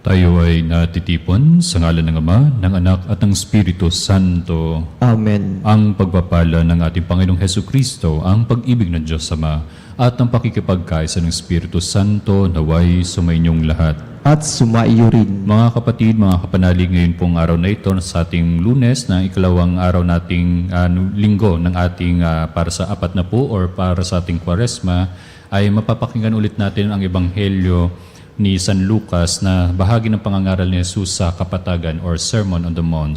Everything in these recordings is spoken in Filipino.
Tayo ay natitipon sa ngalan ng Ama, ng Anak at ng Espiritu Santo. Amen. Ang pagpapala ng ating Panginoong Hesukristo, ang pag-ibig ng Diyos Ama, at ang pakikipagkaisa ng Espiritu Santo naway sumainyong lahat. At sumaiyo rin. Mga kapatid, mga kapanalig, ngayon pong araw na ito sa ating Lunes, na ikalawang araw nating linggo ng ating para sa apat na po or para sa ating Kwaresma, ay mapapakinggan ulit natin ang Ebanghelyo ni San Lucas na bahagi ng pangangaral ni Jesus sa Kapatagan or Sermon on the Mount.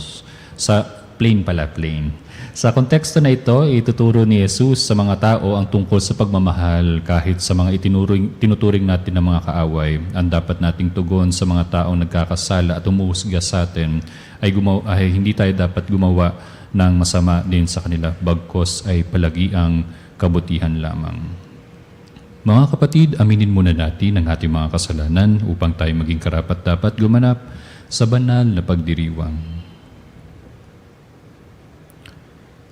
Sa plain. Sa konteksto na ito, ituturo ni Jesus sa mga tao ang tungkol sa pagmamahal kahit sa mga tinuturing natin ng mga kaaway. Ang dapat nating tugon sa mga taong nagkakasala at umuusga sa atin ay hindi tayo dapat gumawa ng masama din sa kanila, bagkos ay palagi ang kabutihan lamang. Mga kapatid, aminin muna natin ang ating mga kasalanan upang tayo maging karapat-dapat gumanap sa banal na pagdiriwang.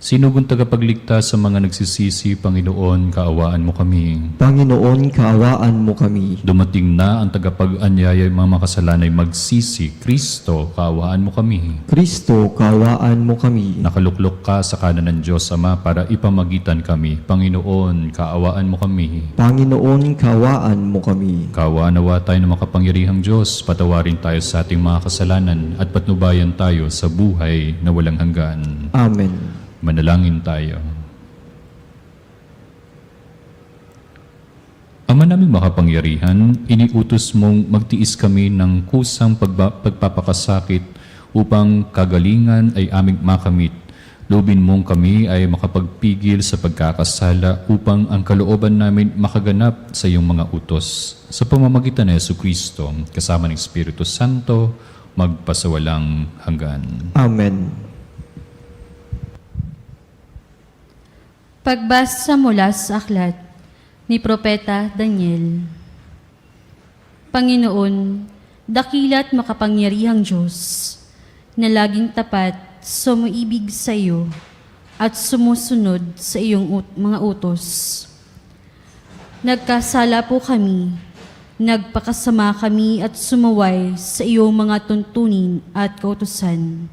Sinugong tagapagligtas sa mga nagsisisi, Panginoon, kaawaan mo kami. Panginoon, kaawaan mo kami. Dumating na ang tagapag-anyaya, mga makasalanay magsisi, Kristo, kaawaan mo kami. Kristo, kaawaan mo kami. Nakaluklok ka sa kanan ng Diyos Ama para ipamagitan kami. Panginoon, kaawaan mo kami. Panginoon, kaawaan mo kami. Kaawaan nawa tayo ng makapangyarihang Diyos, patawarin tayo sa ating mga kasalanan at patnubayan tayo sa buhay na walang hanggan. Amen. Manalangin tayo. Ama naming makapangyarihan, iniutos mong magtiis kami ng kusang pagpapakasakit upang kagalingan ay aming makamit. Loobin mong kami ay makapagpigil sa pagkakasala upang ang kalooban namin makaganap sa iyong mga utos. Sa pamamagitan ni Jesucristo, kasama ng Espiritu Santo, magpasawalang hanggan. Amen. Pagbasa mula sa aklat ni Propeta Daniel. Panginoon, dakila't makapangyarihang Diyos, na laging tapat, sumuibig sa iyo, at sumusunod sa iyong mga utos. Nagkasala po kami, nagpakasama kami at sumuway sa iyong mga tuntunin at kautusan.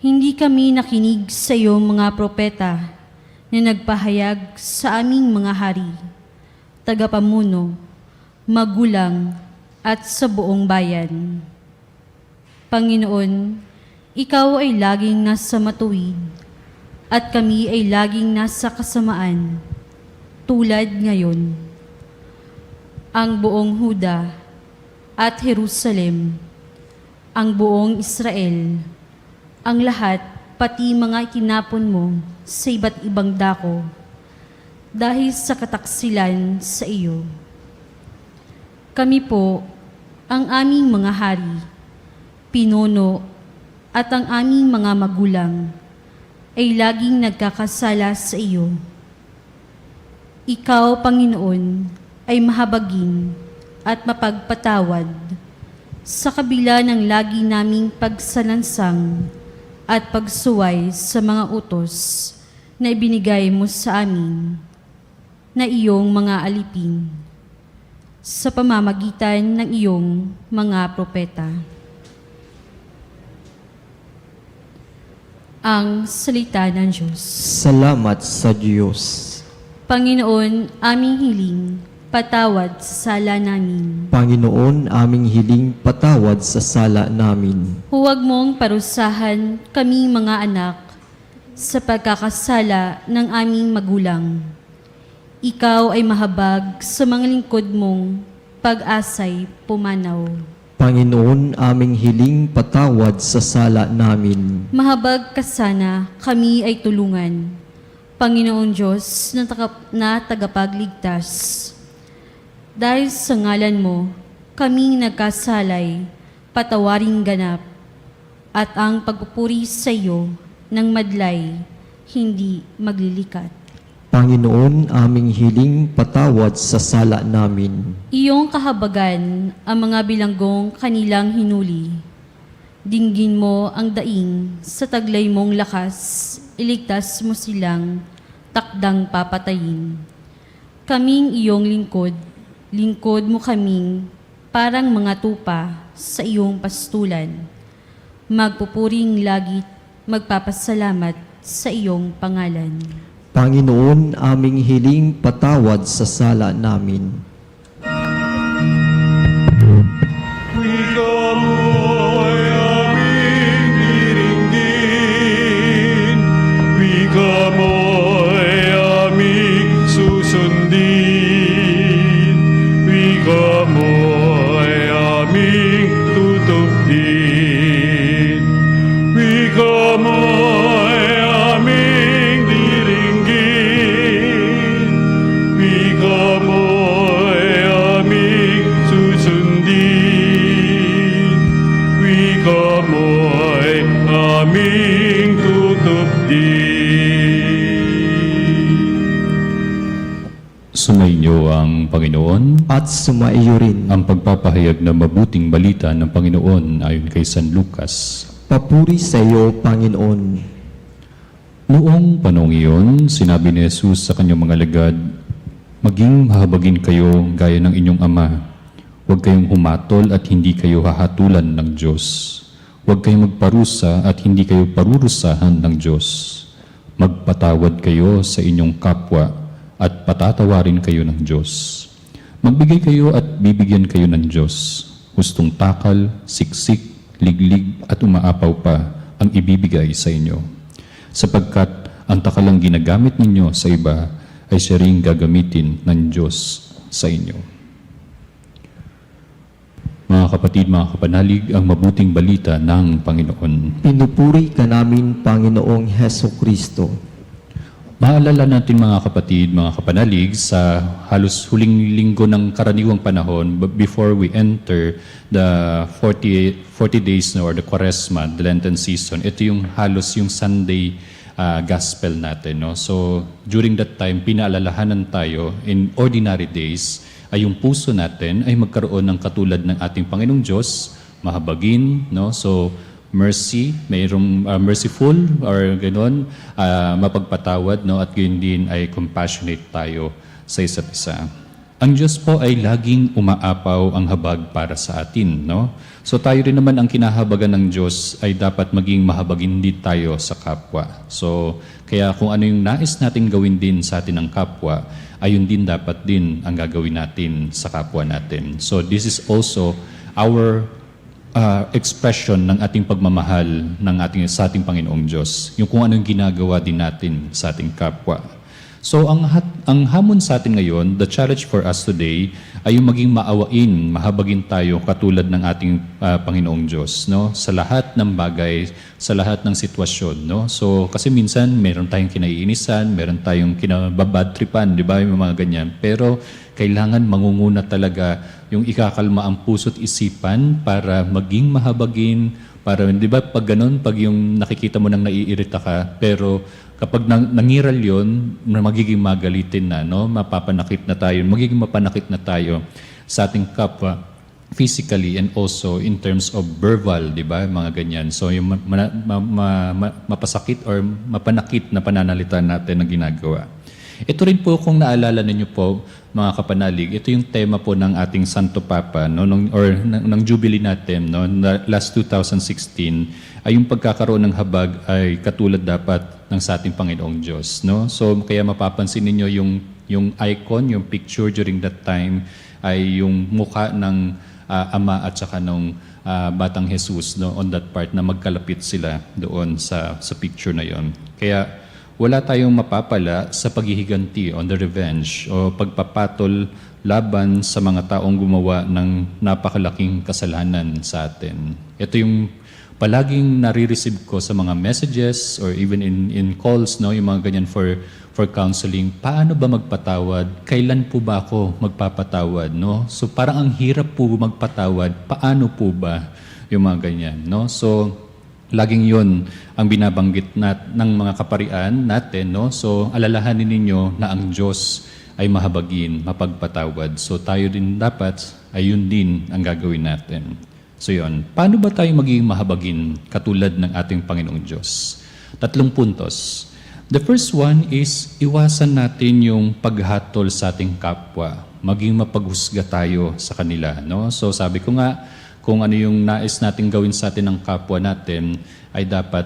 Hindi kami nakinig sa iyong mga propeta, na nagpahayag sa aming mga hari, tagapamuno, magulang, at sa buong bayan. Panginoon, Ikaw ay laging nasa matuwid, at kami ay laging nasa kasamaan, tulad ngayon. Ang buong Huda at Jerusalem, ang buong Israel, ang lahat, pati mga itinapon mo sa iba't ibang dako, dahil sa kataksilan sa iyo. Kami po, ang aming mga hari, pinuno, at ang aming mga magulang, ay laging nagkakasala sa iyo. Ikaw, Panginoon, ay mahabagin at mapagpatawad sa kabila ng lagi naming pagsalansang at pagsuway sa mga utos na ibinigay mo sa amin na iyong mga alipin sa pamamagitan ng iyong mga propeta. Ang salita ng Diyos. Salamat sa Diyos. Panginoon, aming hiling, patawad sa sala namin. Panginoon, aming hiling, patawad sa sala namin. Huwag mong parusahan kaming mga anak sa pagkakasala ng aming magulang. Ikaw ay mahabag sa mga lingkod mong pag-asay pumanaw. Panginoon, aming hiling, patawad sa sala namin. Mahabag ka sana, kami ay tulungan. Panginoon Diyos na tagapagligtas. Dahil sa ngalan mo, kaming nagkasalay, patawaring ganap, at ang pagpupuri sa iyo ng madlay, hindi maglilikat. Panginoon, aming hiling, patawad sa sala namin. Iyong kahabagan ang mga bilanggong kanilang hinuli. Dinggin mo ang daing sa taglay mong lakas, iligtas mo silang takdang papatayin. Kaming iyong lingkod mo kaming parang mga tupa sa iyong pastulan. Magpupuring lagit, magpapasalamat sa iyong pangalan. Panginoon, aming hiling patawad sa sala namin. Wika mo'y aming diringgin, wika mo'y aming susundin, wika mo'y aming tutupin, wika mo'y aming diringgin, wika mo'y aming susundin, wika mo'y aming tutupin. Sumainyo ang Panginoon. At sumaiyo rin. Ang pagpapahayag ng mabuting balita ng Panginoon ayon kay San Lucas. Papuri sa iyo, Panginoon. Noong panahong iyon, sinabi ni Jesus sa kanyang mga alagad, "Maging mahabagin kayo gaya ng inyong ama. Huwag kayong humatol at hindi kayo hahatulan ng Diyos. Huwag kayong magparusa at hindi kayo parurusahan ng Diyos. Magpatawad kayo sa inyong kapwa at patatawarin kayo ng Diyos. Magbigay kayo at bibigyan kayo ng Diyos. Hustong takal, siksik, liglig at umaapaw pa ang ibibigay sa inyo. Sapagkat ang takalang ginagamit ninyo sa iba ay siya ring gagamitin ng Diyos sa inyo." Mga kapatid, mga kapanalig, ang mabuting balita ng Panginoon. Pinupuri ka namin, Panginoong Heso Kristo. Maalala natin mga kapatid, mga kapanalig, sa halos huling linggo ng karaniwang panahon before we enter the 40 days or the Quaresma, the Lenten season, ito yung halos yung Sunday Gospel natin. No? So during that time, pinaalalahanan tayo in ordinary days ay yung puso natin ay magkaroon ng katulad ng ating Panginoong Diyos, mahabagin, no? So mercy, mayroong merciful or gano'n, mapagpatawad, no? At yun din ay compassionate tayo sa isa't isa. Ang Diyos po ay laging umaapaw ang habag para sa atin, no? So tayo rin naman ang kinahabagan ng Diyos ay dapat maging mahabagin din tayo sa kapwa. So kaya kung ano yung nais natin gawin din sa atin ng kapwa, ayun din dapat din ang gagawin natin sa kapwa natin. So this is also our expression ng ating pagmamahal sa ating Panginoong Diyos. Yung kung anong ginagawa din natin sa ating kapwa. So ang hamon sa atin ngayon, the challenge for us today, ay yung maging maawain, mahabagin tayo katulad ng ating Panginoong Diyos, no? Sa lahat ng bagay, sa lahat ng sitwasyon, no? So kasi minsan meron tayong kinaiinisan, meron tayong kinababadtripan, di ba? Yung mga ganyan. Pero kailangan mangunguna talaga yung ikakalma ang puso't isipan para maging mahabagin, para, di ba, pag ganun, pag yung nakikita mo nang naiirita ka, pero kapag nangiral yun, magiging magalitin na, no? Mapapanakit na tayo, magiging mapanakit na tayo sa ating kapwa, physically and also in terms of verbal, di ba? Mga ganyan. So, yung mapasakit or mapanakit na pananalita natin na ginagawa. Ito rin po, kung naalala ninyo po, mga kapanalig, ito yung tema po ng ating Santo Papa, no, ng Jubilee natin, no, last 2016, ay yung pagkakaroon ng habag ay katulad dapat ng sa ating Panginoong Diyos. No? So kaya mapapansin ninyo yung icon, yung picture during that time, ay yung mukha ng Ama at saka ng Batang Jesus, no, on that part na magkalapit sila doon sa picture na yon. Kaya wala tayong mapapala sa paghihiganti on the revenge o pagpapatol laban sa mga taong gumawa ng napakalaking kasalanan sa atin. Ito yung palaging nare-receive ko sa mga messages or even in calls, no, yung mga ganyan for counseling. Paano ba magpatawad? Kailan po ba ako magpapatawad, no? So parang ang hirap po magpatawad. Paano po ba yung mga ganyan, no? So laging yon ang binabanggit ng mga kaparian natin, no? So alalahanin ninyo na ang Diyos ay mahabagin, mapagpatawad. So tayo din dapat ay yun din ang gagawin natin. So yun, paano ba tayo magiging mahabagin katulad ng ating Panginoong Diyos? 3 puntos. The first one is iwasan natin yung paghatol sa ating kapwa. maging mapaghusga tayo sa kanila, no? So sabi ko nga, kung ano yung nais nating gawin sa atin ng kapwa natin, ay dapat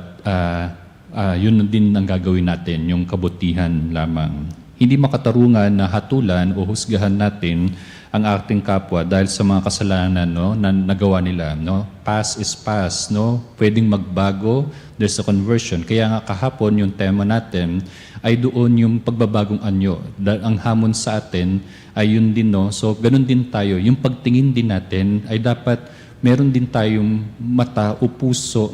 yun din ang gagawin natin, yung kabutihan lamang. Hindi makatarungan na hatulan o husgahan natin ang ating kapwa dahil sa mga kasalanan, no, na nagawa nila, no? Past is past, no? Pwedeng magbago, there's a conversion. Kaya nga kahapon yung tema natin ay doon yung pagbabagong anyo. Dahil ang hamon sa atin ay yun din, no? So ganun din tayo. Yung pagtingin din natin ay dapat meron din tayong mata o puso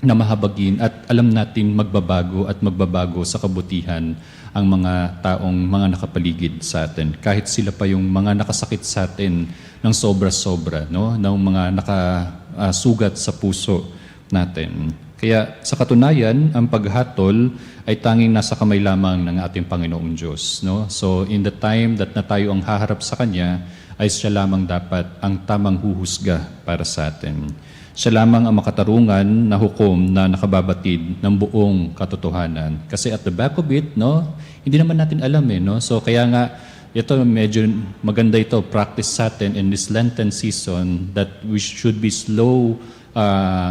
na mahabagin at alam natin magbabago at magbabago sa kabutihan ang mga taong mga nakapaligid sa atin. Kahit sila pa yung mga nakasakit sa atin ng sobra-sobra, no? Ng mga nakasugat sa puso natin. Kaya sa katunayan, ang paghatol ay tanging nasa kamay lamang ng ating Panginoong Diyos, no? So in the time that na tayo ang haharap sa Kanya, ay siya lamang dapat ang tamang huhusga para sa atin. Siya lamang ang makatarungan na hukom na nakababatid ng buong katotohanan. Kasi at the back of it, no, hindi naman natin alam no? So kaya nga, ito medyo maganda ito, practice sa atin in this Lenten season that we should be slow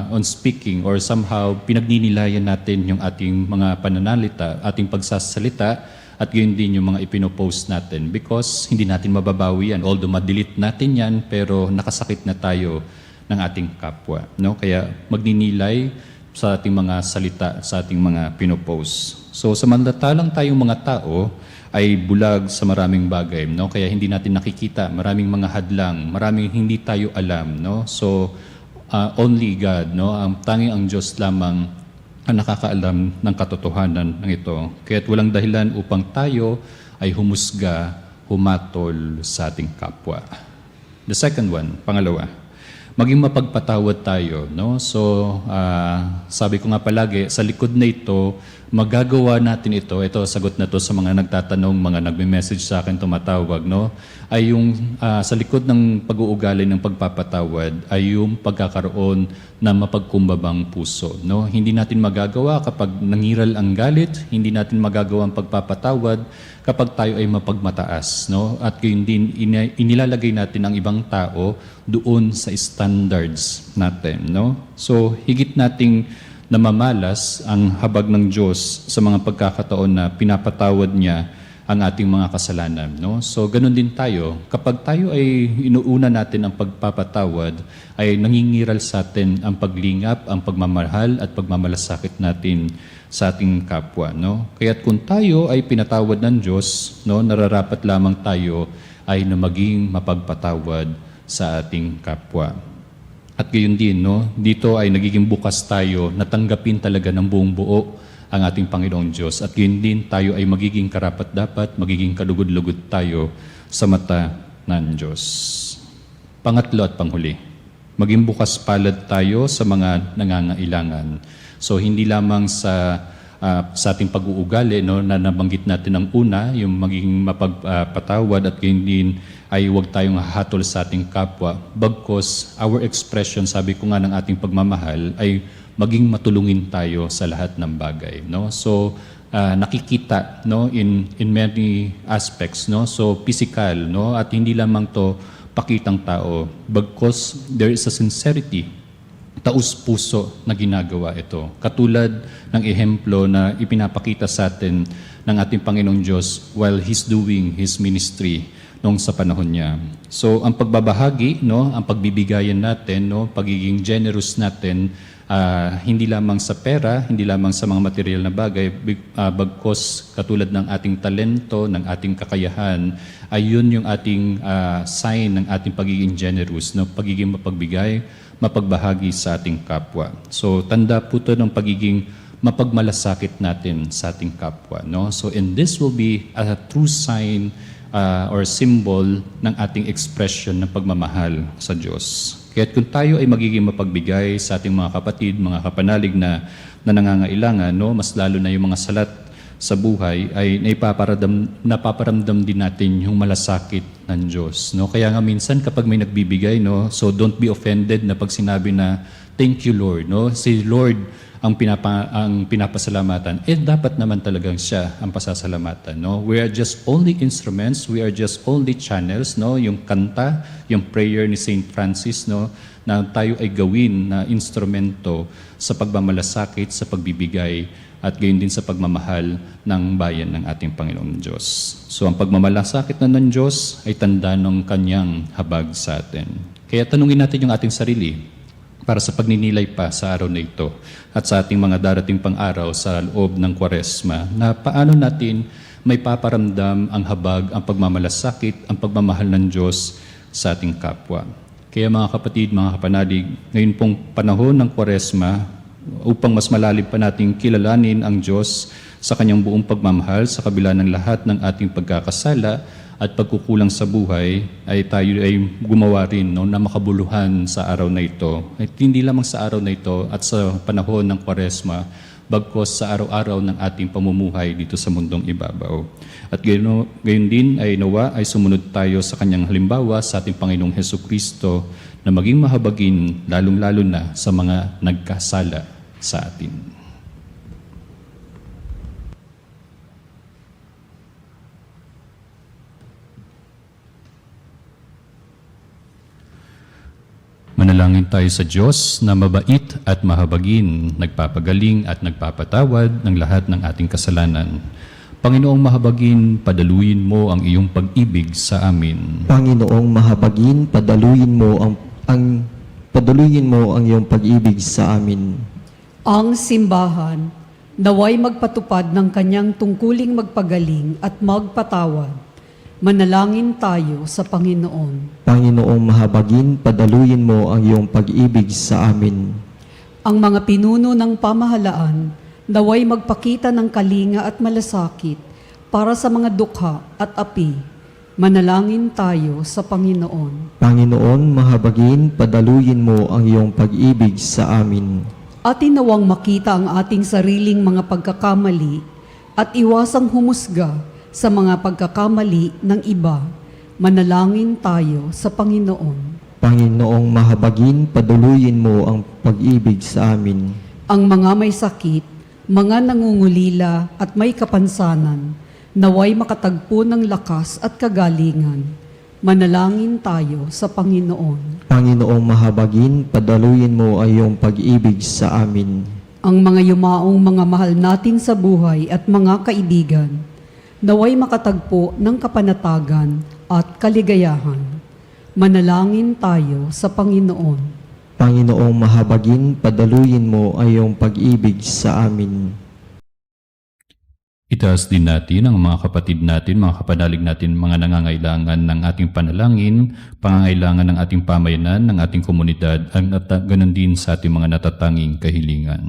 on speaking or somehow pinagninilayan natin yung ating mga pananalita, ating pagsasalita, at yun din yung mga ipinopost natin because hindi natin mababawi yan. Although ma-delete natin yan, pero nakasakit na tayo ng ating kapwa, no? Kaya magninilay sa ating mga salita, sa ating mga pinopost. So samantalang tayong mga tao ay bulag sa maraming bagay, no? Kaya hindi natin nakikita, maraming mga hadlang, maraming hindi tayo alam, no? So only God, no? Ang Diyos lamang ang nakakaalam ng katotohanan ng ito. Kaya't walang dahilan upang tayo ay humusga, humatol sa ating kapwa. The second one, pangalawa, maging mapagpatawad tayo, no? So, sabi ko nga palagi, sa likod na ito, magagawa natin ito, sagot na to sa mga nagtatanong, mga nagme-message sa akin, tumatawag, no? Ay yung sa likod ng pag-uugali ng pagpapatawad ay yung pagkakaroon na mapagkumbabang puso, no? Hindi natin magagawa kapag nangiral ang galit, hindi natin magagawa ang pagpapatawad kapag tayo ay mapagmataas, no? At yun din inilalagay natin ang ibang tao doon sa standards natin, no? So higit nating namamalas ang habag ng Diyos sa mga pagkakataon na pinapatawad niya ang ating mga kasalanan, no? So ganun din tayo. Kapag tayo ay inuuna natin ang pagpapatawad, ay nangingiral sa atin ang paglingap, ang pagmamahal at pagmamalasakit natin sa ating kapwa, no? Kaya't kung tayo ay pinatawad ng Diyos, no, nararapat lamang tayo ay na maging mapagpatawad sa ating kapwa. At gayon din, no, dito ay nagiging bukas tayo na tanggapin talaga ng buong buo ang ating Panginoong Diyos. At gayon din tayo ay magiging karapat-dapat, magiging kalugod-lugod tayo sa mata ng Diyos. Pangatlo at panghuli, maging bukas palad tayo sa mga nangangailangan. So hindi lamang sa ating pag-uugali, no, na nabanggit natin ng una, yung maging mapagpatawad at gayon din ay huwag tayong hahatol sa ating kapwa. Bagkos our expression, sabi ko nga ng ating pagmamahal, ay maging matulungin tayo sa lahat ng bagay, no? So nakikita, no, in many aspects, no? So physical, no, at hindi lamang to pakitang tao, bagkos there is a sincerity, taus-puso na ginagawa ito. Katulad ng ehemplo na ipinapakita sa atin ng ating Panginoong Diyos while He's doing His ministry nung sa panahon niya. So ang pagbabahagi, no, ang pagbibigayan natin, no, pagiging generous natin, hindi lamang sa pera, hindi lamang sa mga material na bagay, bagkos katulad ng ating talento, ng ating kakayahan, ay yun yung ating sign ng ating pagiging generous, no, pagiging mapagbigay, mapagbahagi sa ating kapwa. So tanda po ito ng pagiging mapagmalasakit natin sa ating kapwa, no? So and this will be a true sign or symbol ng ating expression ng pagmamahal sa Diyos. Kaya kung tayo ay magiging mapagbigay sa ating mga kapatid, mga kapanalig na nangangailangan, no, mas lalo na yung mga salat sa buhay, ay napaparamdam din natin yung malasakit ng Diyos, no? Kaya nga minsan kapag may nagbibigay, no, so don't be offended na pag sinabi na thank you Lord, no? Si Lord ang pinapasalamatan, dapat naman talagang siya ang pasasalamatan, no? We are just only instruments, we are just only channels, no? Yung kanta, yung prayer ni Saint Francis, no? Na tayo ay gawin na instrumento sa pagmamalasakit, sa pagbibigay, at gayon din sa pagmamahal ng bayan ng ating Panginoong Diyos. So ang pagmamalasakit na ng Diyos ay tanda ng kanyang habag sa atin. Kaya tanungin natin yung ating sarili, para sa pagninilay pa sa araw na ito at sa ating mga darating pang araw sa loob ng Kwaresma, na paano natin may paparamdam ang habag, ang pagmamalasakit, ang pagmamahal ng Diyos sa ating kapwa. Kaya mga kapatid, mga kapanalig, ngayon pong panahon ng Kwaresma, upang mas malalim pa nating kilalanin ang Diyos sa kanyang buong pagmamahal sa kabila ng lahat ng ating pagkakasala at pagkukulang sa buhay, ay tayo ay gumawa rin, no, na makabuluhan sa araw na ito. At hindi lamang sa araw na ito at sa panahon ng Kwaresma, bagkos sa araw-araw ng ating pamumuhay dito sa mundong ibabaw. At gayon din ay nawa ay sumunod tayo sa kanyang halimbawa sa ating Panginoong Hesukristo na maging mahabagin, lalong-lalo na sa mga nagkasala sa atin. Manalangin tayo sa Diyos na mabait at mahabagin, nagpapagaling at nagpapatawad ng lahat ng ating kasalanan. Panginoong mahabagin, padaluyin mo ang iyong pag-ibig sa amin. Panginoong mahabagin, padaluyin mo ang iyong pag-ibig sa amin. Ang simbahan, naway magpatupad ng kanyang tungkuling magpagaling at magpatawad. Manalangin tayo sa Panginoon. Panginoong mahabagin, padaluyin mo ang iyong pag-ibig sa amin. Ang mga pinuno ng pamahalaan, naway magpakita ng kalinga at malasakit para sa mga dukha at api. Manalangin tayo sa Panginoon. Panginoon, mahabagin, padaluyin mo ang iyong pag-ibig sa amin. Atin nawang makita ang ating sariling mga pagkakamali at iwasang humusga sa mga pagkakamali ng iba. Manalangin tayo sa Panginoon. Panginoong mahabagin, padaluyin mo ang pag-ibig sa amin. Ang mga may sakit, mga nangungulila at may kapansanan, naway makatagpo ng lakas at kagalingan. Manalangin tayo sa Panginoon. Panginoong mahabagin, padaluyin mo ang iyong pag-ibig sa amin. Ang mga yumaong mga mahal natin sa buhay at mga kaibigan, naway makatagpo ng kapanatagan at kaligayahan. Manalangin tayo sa Panginoon. Panginoong mahabagin, padaluyin mo ang iyong pag-ibig sa amin. Itaas din natin ang mga kapatid natin, mga kapanalig natin, mga nangangailangan ng ating panalangin, pangangailangan ng ating pamayanan, ng ating komunidad, at ganun din sa ating mga natatanging kahilingan.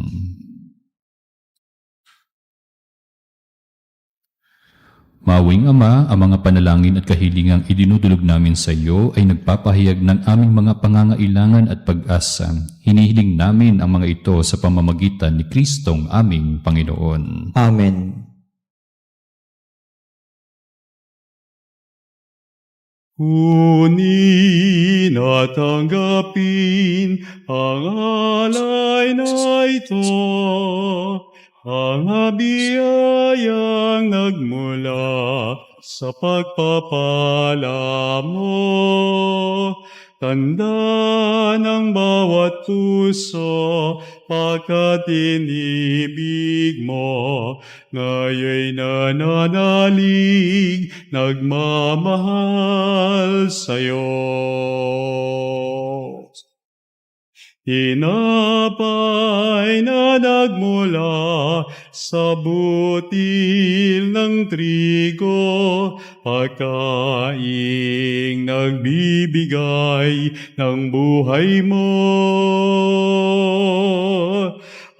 Mawing Ama, ang mga panalangin at kahilingang idinudulog namin sa iyo ay nagpapahayag ng aming mga pangangailangan at pag-asa. Hinihiling namin ang mga ito sa pamamagitan ni Kristong aming Panginoon. Amen. Kunin at tanggapin ang alay na ito, ang biyayang nagmula sa pagpapala mo. Tanda ng bawat puso, pagkat inibig mo, ngaya'y nananalig, nagmamahal sa'yo. Tinapay na nagmula sa butil ng trigo, pagkaing nagbibigay ng buhay mo.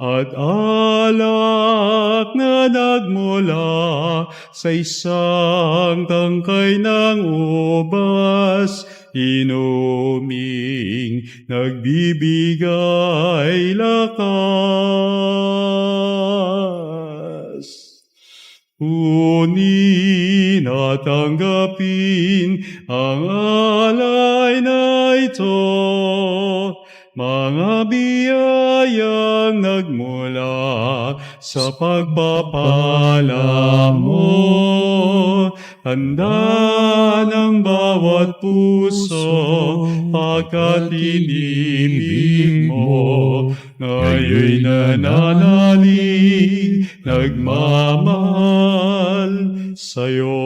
At alak na nagmula sa isang tangkay ng ubas, inuming nagbibigay lakas. Kunin at tanggapin ang alay na ito, mga biyayang nagmula sa pagpapala mo. Handa ng bawat puso, pagkat inibig mo, ngayon nananalig, nagmamahal sa'yo.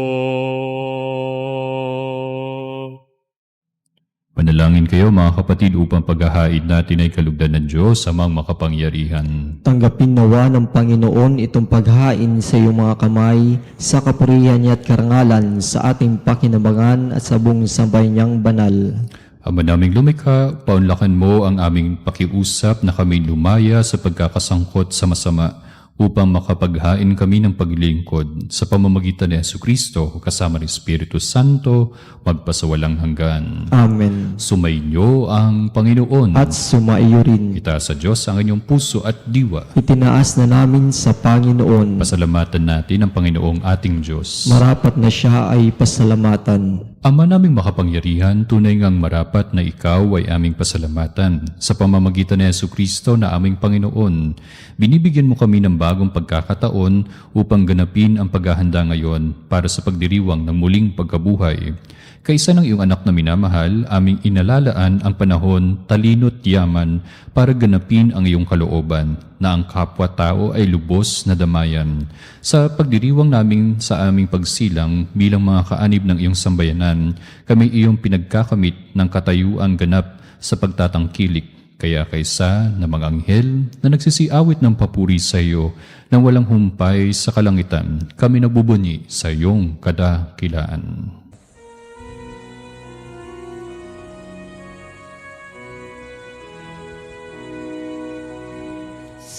Manalangin kayo mga kapatid upang paghahain natin ay kalugdan ng Diyos amang makapangyarihan. Tanggapin nawa ng Panginoon itong paghain sa iyong mga kamay, sa kapurihan niya at karangalan sa ating pakinabangan at sa buong sambayan niyang banal. Ama naming lumikha, paunlakan mo ang aming pakiusap na kami lumaya sa pagkakasangkot sa masama upang makapaghain kami ng paglilingkod sa pamamagitan ni Jesucristo kasama ng Espiritu Santo magpasawalang hanggan. Amen. Sumainyo ang Panginoon. At sumaiyo rin. Itaas sa Diyos ang inyong puso at diwa. Itinaas na namin sa Panginoon. Pasalamatan natin ang Panginoong ating Diyos. Marapat na siya ay pasalamatan. Ama naming makapangyarihan, tunay ngang marapat na ikaw ay aming pasalamatan. Sa pamamagitan ni Jesucristo na aming Panginoon, binibigyan mo kami ng bagong pagkakataon upang ganapin ang paghahanda ngayon para sa pagdiriwang ng muling pagkabuhay. Kaisa ng iyong anak na minamahal, aming inalalaan ang panahon, talino't yaman para ganapin ang iyong kalooban na ang kapwa-tao ay lubos na damayan. Sa pagdiriwang namin sa aming pagsilang bilang mga kaanib ng iyong sambayanan, kami iyong pinagkakamit ng katayuang ganap sa pagtatangkilik. Kaya kaysa na mga anghel na nagsisiawit ng papuri sa iyo nang walang humpay sa kalangitan, kami nabubunyi sa iyong kadakilaan.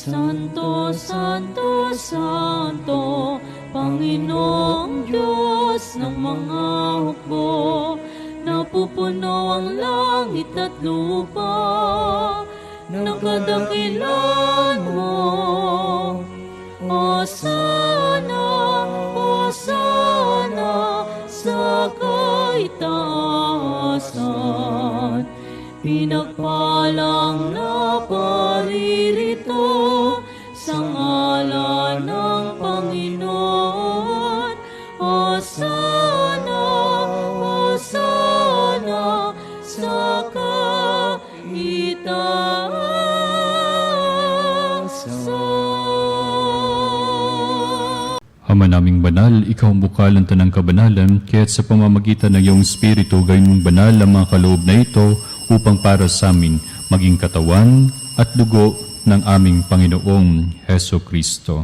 Santo, Santo, Santo, Panginoong Diyos ng mga hukbo, napupuno ang langit at lupa ng kadakilan mo. Hosana, Hosana sa kaitaasan, pinagpalang na paririto sa ngalan ng Panginoon. Hosana, Hosana sa kaitaasan. Ama naming banal, ikaw ang bukal ng tanang kabanalan, kaya't sa pamamagitan ng iyong Espiritu, gawin mong banal ang mga kaloob na ito upang para sa amin maging katawan at dugo ng aming Panginoong Heso Kristo.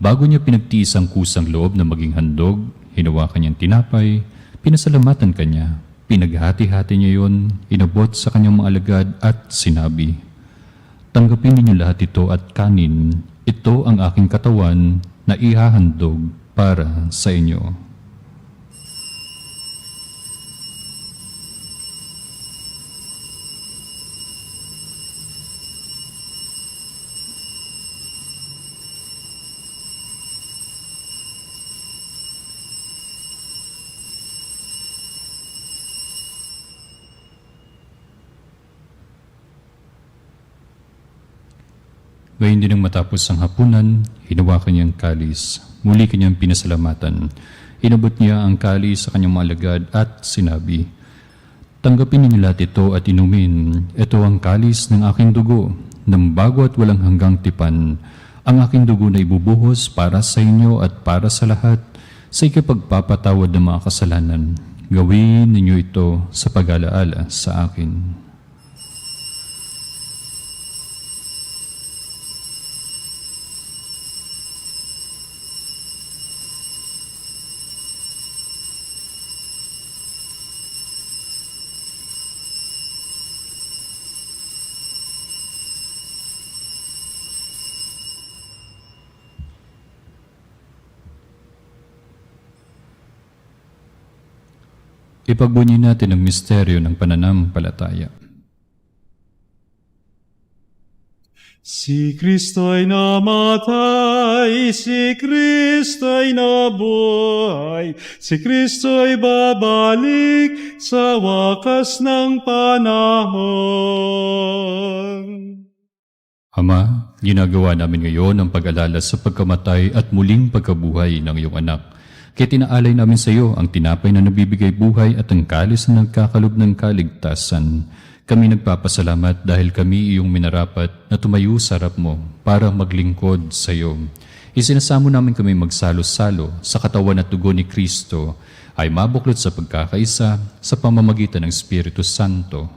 Bago niya pinagtiis ang kusang loob na maging handog, hinawakan niyang tinapay, pinasalamatan kanya, pinaghati-hati niya yon, inabot sa kanyang mga alagad at sinabi, "Tanggapin ninyo lahat ito at kanin, ito ang aking katawan na ihahandog para sa inyo." Ngayon din nang matapos ang hapunan, hinawakan niya ang kalis. Muli kanyang pinasalamatan. Inabot niya ang kalis sa kanyang mga alagad at sinabi, "Tanggapin ninyo lahat ito at inumin. Ito ang kalis ng aking dugo, ng bago at walang hanggang tipan. Ang aking dugo na ibubuhos para sa inyo at para sa lahat sa ikapagpapatawad ng mga kasalanan. Gawin ninyo ito sa pag-alaala sa akin." Ipagbunyi natin ang misteryo ng pananampalataya. Si Kristo'y namatay, si Kristo'y nabuhay, si Kristo'y babalik sa wakas ng panahon. Ama, ginagawa namin ngayon ang pag-alala sa pagkamatay at muling pagkabuhay ng iyong anak. Kaya tinaalay namin sa iyo ang tinapay na nabibigay buhay at ang kalis na nagkakalob ng kaligtasan. Kami nagpapasalamat dahil kami iyong minarapat na tumayo sa harap mo para maglingkod sa iyo. Isinasamo namin kami magsalo-salo sa katawan at dugo ni Kristo ay mabuklod sa pagkakaisa sa pamamagitan ng Espiritu Santo.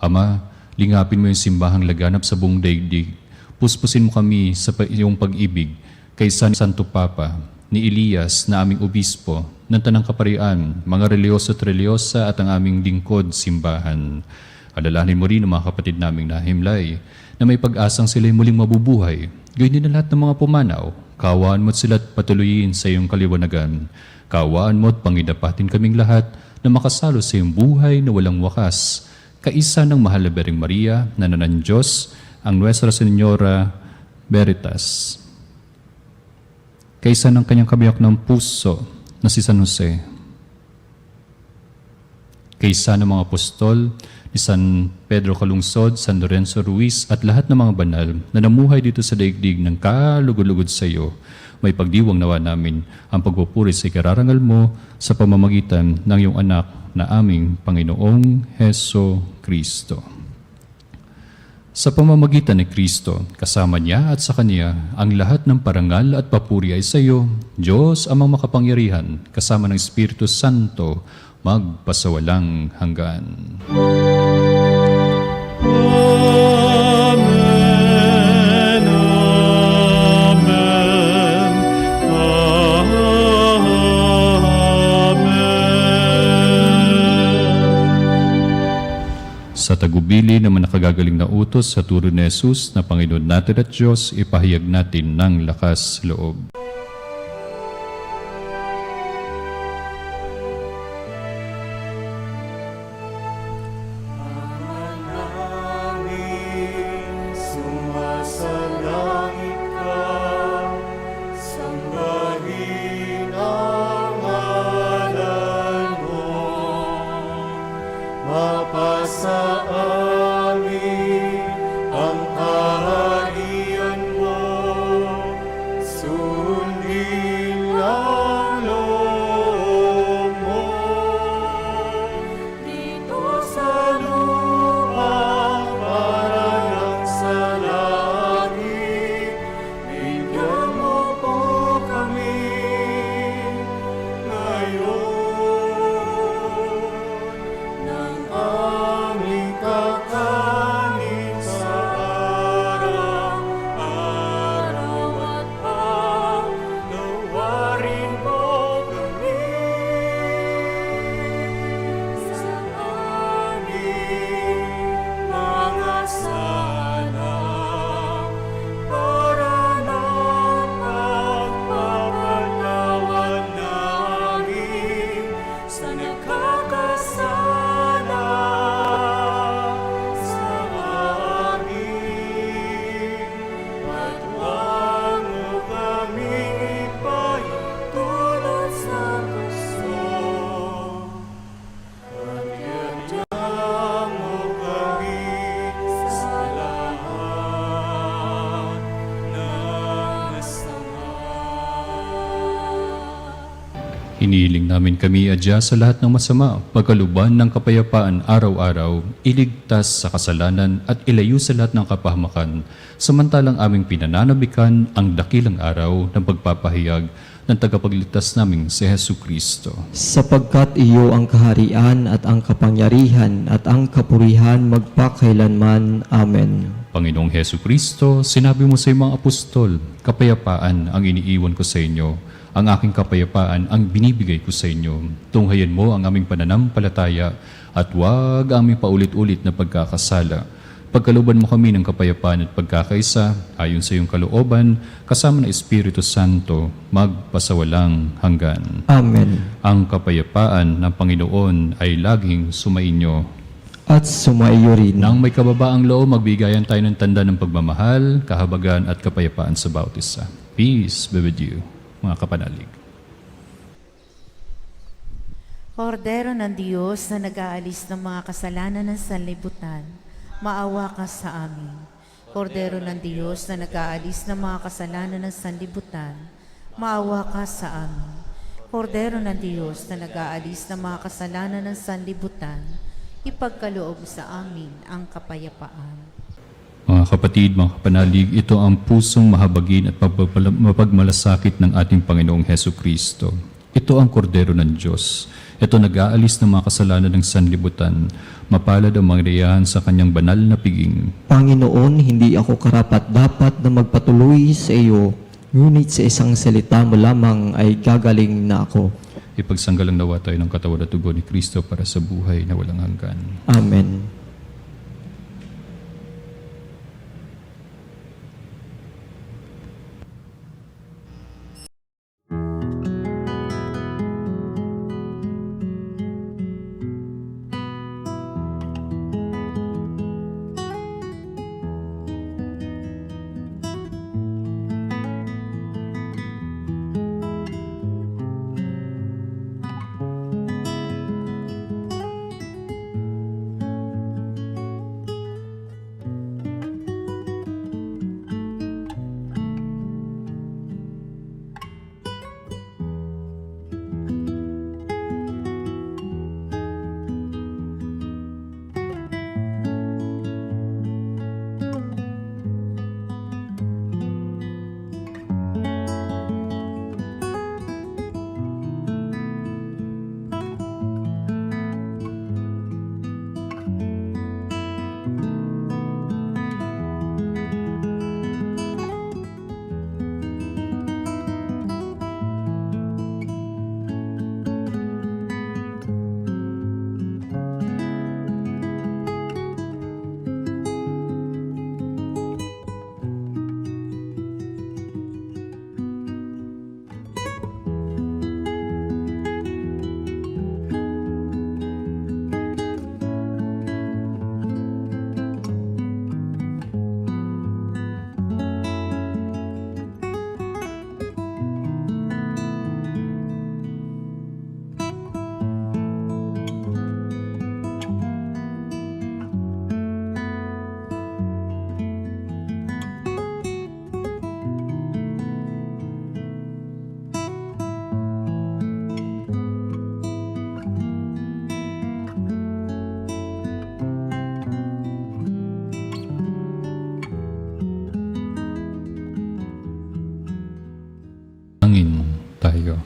Ama, lingapin mo yung simbahang laganap sa buong daigdig. Puspusin mo kami sa iyong pag-ibig kay San Santo Papa, ni Elias na aming obispo, ng Tanang Kaparian, mga reliyoso at reliyosa at ang aming lingkod simbahan. Alalahanin mo rin ang mga kapatid naming nahimlay na may pag-asang sila'y muling mabubuhay. Gayun din ang lahat ng mga pumanaw. Kaawaan mo't sila't patuloyin sa iyong kaliwanagan. Kaawaan mo't pangidapatin kaming lahat na makasalo sa iyong buhay na walang wakas. Kaisa ng mahal na Bering Maria, Nanan ng Diyos, ang Nuestra Señora Veritas. Kaisa ng kanyang kabiyak ng puso na si San Jose. Kaisa ng mga apostol ni San Pedro Calungsod, San Lorenzo Ruiz at lahat ng mga banal na namuhay dito sa daigdig ng kalugod-lugod sa iyo. May pagdiwang nawa namin ang pagpupuri sa ikararangal mo sa pamamagitan ng iyong anak na aming Panginoong Heso Kristo. Sa pamamagitan ni Kristo, kasama niya at sa Kanya, ang lahat ng parangal at papuri ay sa iyo, Diyos amang makapangyarihan, kasama ng Espiritu Santo, magpasawalang hanggan. Amen, amen, amen. Sa tagubili naman nakagagaling na utos sa turo ni Jesus na Panginoon natin at Diyos, ipahayag natin ng lakas loob. Sumasalangit ka, sambahin ang ngalan mo. Mapasa amin ang kaharian mo, sundin ang loob mo. Dito sa lupa para ng sa langit, bigyan mo po kami ngayon ng aming kakanin sa araw-araw at paglawarin mo kami sa aming mga sala para ng pagpapatawad namin sa nagkakasala sa amin. At huwag mo kaming ipahintulot sa gusto, at iadya mo kami sa lahat ng masama. Hinihiling namin kami adya sa lahat ng masama, pagkaluban ng kapayapaan araw-araw, iligtas sa kasalanan at ilayo sa lahat ng kapahamakan, samantalang aming pinananabikan ang dakilang araw ng pagpapahayag ng tagapagligtas naming si Hesu Kristo. Sapagkat iyo ang kaharian at ang kapangyarihan at ang kapurihan magpakailanman. Amen. Panginoong Hesu Kristo, sinabi mo sa iyong mga apostol, kapayapaan ang iniiwan ko sa inyo, ang aking kapayapaan ang binibigay ko sa inyo. Tunghayan mo ang aming pananampalataya at huwag aming paulit-ulit na pagkakasala. Pagkalooban mo kami ng kapayapaan at pagkakaisa, ayon sa iyong kalooban, kasama ng Espiritu Santo, magpasawalang hanggan. Amen. Ang kapayapaan ng Panginoon ay laging sumainyo. at sumaiyo rin. Nang may kababaang loob, magbigayan tayo ng tanda ng pagmamahal, kahabagan at kapayapaan sa bawat isa. Peace be with you, mga kapanalig. Kordero ng Diyos na nag-aalis ng mga kasalanan ng sanlibutan, maawa ka sa amin. Kordero ng Diyos na nag-aalis ng mga kasalanan ng sanlibutan, maawa ka sa amin. Kordero ng Diyos na nag-aalis ng mga kasalanan ng sanlibutan, ipagkaloob sa amin ang kapayapaan. Mga kapatid, mga kapanalig, ito ang pusong mahabagin at mapagmalasakit ng ating Panginoong Heso Kristo. Ito ang kordero ng Diyos. Ito nag-aalis ng mga kasalanan ng sanlibutan. Mapalad ang mangyayahan sa kanyang banal na piging. Panginoon, hindi ako karapat-dapat na magpatuloy sa iyo, ngunit sa isang salita mo lamang ay gagaling na ako. Ipagsanggalang nawa tayo ng katawan at dugo ni Kristo para sa buhay na walang hanggan. Amen. Angin tayo.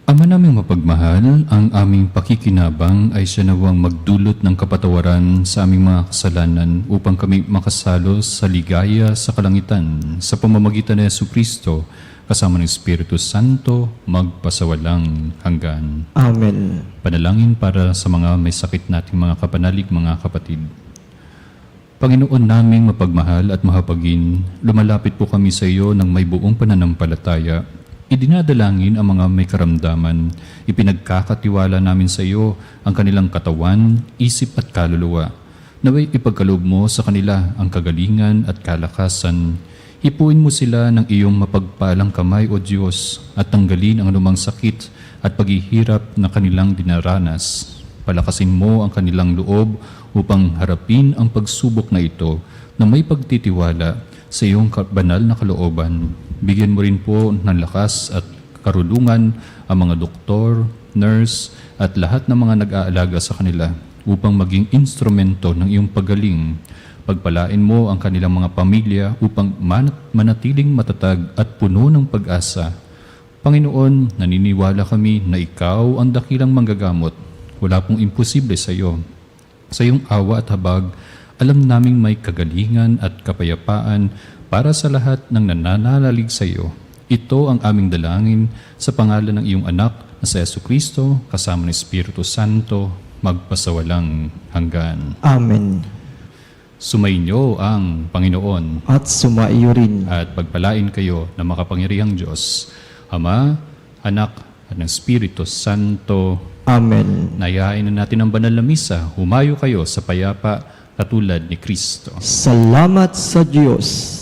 Ama naming mapagmahal, ang aming pakikinabang ay siya nawang magdulot ng kapatawaran sa aming mga kasalanan upang kami makasalo sa ligaya sa kalangitan sa pamamagitan ni Jesucristo kasama ng Espiritu Santo magpasawalang hanggan. Amen. Panalangin para sa mga may sakit nating mga kapanalig, mga kapatid. Panginoon naming mapagmahal at mahapagin, lumalapit po kami sa iyo ng may buong pananampalataya. Idinadalangin ang mga may karamdaman. Ipinagkakatiwala namin sa iyo ang kanilang katawan, isip at kaluluwa. Naway ipagkaloob mo sa kanila ang kagalingan at kalakasan. Hipuin mo sila ng iyong mapagpalang kamay, O Diyos, at tanggalin ang anumang sakit at paghihirap na kanilang dinaranas. Palakasin mo ang kanilang loob upang harapin ang pagsubok na ito na may pagtitiwala sa iyong banal na kalooban. Bigyan mo rin po ng lakas at karunungan ang mga doktor, nurse at lahat ng mga nag-aalaga sa kanila upang maging instrumento ng iyong paggaling. Pagpalain mo ang kanilang mga pamilya upang manatiling matatag at puno ng pag-asa. Panginoon, naniniwala kami na ikaw ang dakilang manggagamot. Wala pong imposible sa iyo. Sa iyong awa at habag, alam naming may kagalingan at kapayapaan para sa lahat ng nananalig sa iyo. Ito ang aming dalangin sa pangalan ng iyong anak na si Jesucristo kasama ng Espiritu Santo magpasawalang hanggan. Amen. Sumainyo ang Panginoon At sumaiyo rin. at pagpalain kayo ng makapangyarihang Diyos, Ama, Anak at ng Espiritu Santo. Amen. Nayayain na natin ang banal na misa. Humayo kayo sa payapa katulad ni Kristo. Salamat sa Diyos.